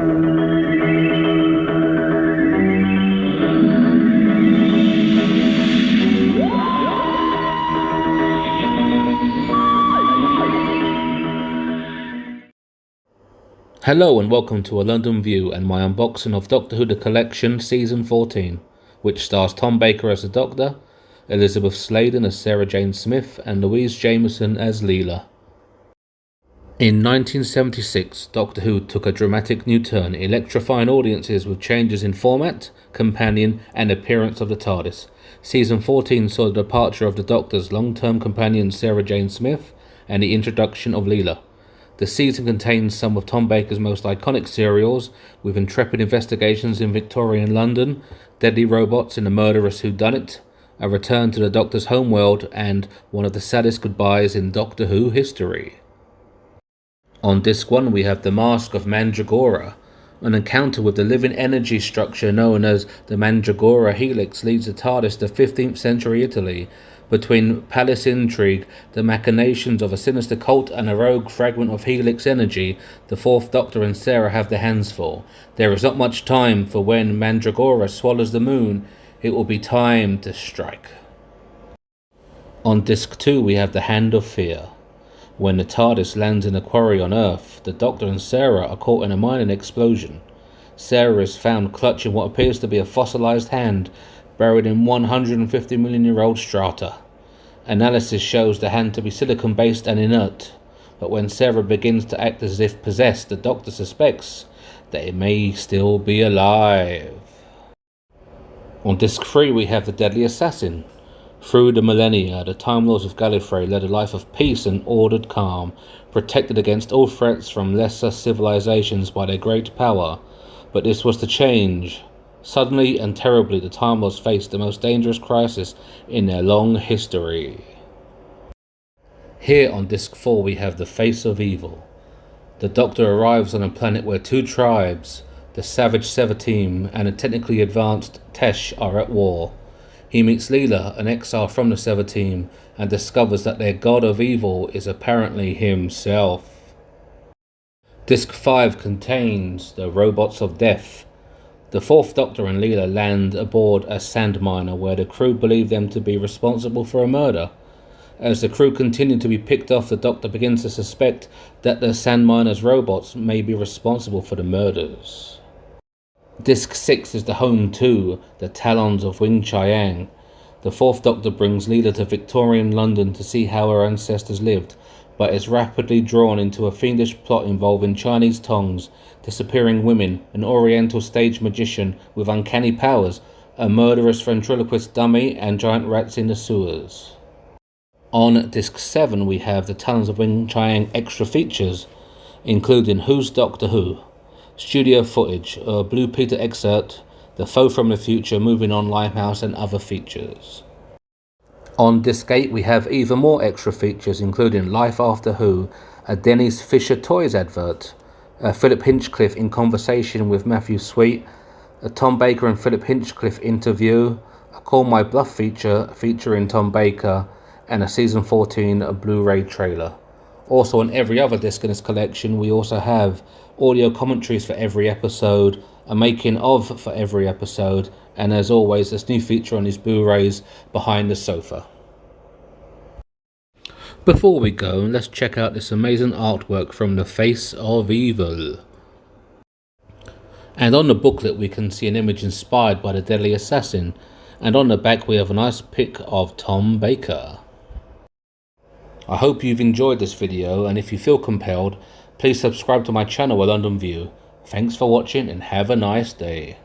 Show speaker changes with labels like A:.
A: Hello and welcome to A London View and my unboxing of Doctor Who The Collection Season 14, which stars Tom Baker as the Doctor, Elizabeth Sladen as Sarah Jane Smith and Louise Jameson as Leela. In 1976, Doctor Who took a dramatic new turn, electrifying audiences with changes in format, companion and appearance of the TARDIS. Season 14 saw the departure of the Doctor's long-term companion Sarah Jane Smith and the introduction of Leela. The season contains some of Tom Baker's most iconic serials, with intrepid investigations in Victorian London, deadly robots in A Murderous Whodunit, a return to the Doctor's homeworld, and one of the saddest goodbyes in Doctor Who history. On Disc 1 we have The Mask of Mandragora. An encounter with the living energy structure known as the Mandragora Helix leads the TARDIS to 15th century Italy. Between palace intrigue, the machinations of a sinister cult and a rogue fragment of Helix energy, the Fourth Doctor and Sarah have their hands full. There is not much time, for when Mandragora swallows the moon, it will be time to strike. On Disc 2 we have The Hand of Fear. When the TARDIS lands in a quarry on Earth, the Doctor and Sarah are caught in a mining explosion. Sarah is found clutching what appears to be a fossilized hand, buried in 150 million year old strata. Analysis shows the hand to be silicon based and inert, but when Sarah begins to act as if possessed, the Doctor suspects that it may still be alive. On Disc 3 we have The Deadly Assassin. Through the millennia, the Time Lords of Gallifrey led a life of peace and ordered calm, protected against all threats from lesser civilizations by their great power. But this was to change. Suddenly and terribly, the Time Lords faced the most dangerous crisis in their long history. Here on Disc 4 we have The Face of Evil. The Doctor arrives on a planet where two tribes, the Savage Sever Team and a technically advanced Tesh, are at war. He meets Leela, an exile from the Sever Team, and discovers that their god of evil is apparently himself. Disc 5 contains The Robots of Death. The Fourth Doctor and Leela land aboard a sand miner where the crew believe them to be responsible for a murder. As the crew continue to be picked off, the Doctor begins to suspect that the sand miner's robots may be responsible for the murders. Disc 6 is the home to The Talons of Wing Chiang. The Fourth Doctor brings Leela to Victorian London to see how her ancestors lived, but is rapidly drawn into a fiendish plot involving Chinese tongs, disappearing women, an oriental stage magician with uncanny powers, a murderous ventriloquist dummy, and giant rats in the sewers. On Disc 7 we have The Talons of Wing Chiang extra features, including Who's Doctor Who, studio footage, a Blue Peter excerpt, The Foe from the Future, Moving On Limehouse, and other features. On Disc 8 we have even more extra features, including Life After Who, a Denny's Fisher Toys advert, a Philip Hinchcliffe in conversation with Matthew Sweet, a Tom Baker and Philip Hinchcliffe interview, a Call My Bluff feature featuring Tom Baker, and a Season 14 Blu-ray trailer. Also on every other disc in this collection we also have audio commentaries for every episode, a making of for every episode, and as always this new feature on these Blu-rays, Behind the Sofa. Before we go, let's check out this amazing artwork from The Face of Evil. And on the booklet we can see an image inspired by The Deadly Assassin, and on the back we have a nice pic of Tom Baker. I hope you've enjoyed this video, and if you feel compelled, please subscribe to my channel A London View. Thanks for watching and have a nice day.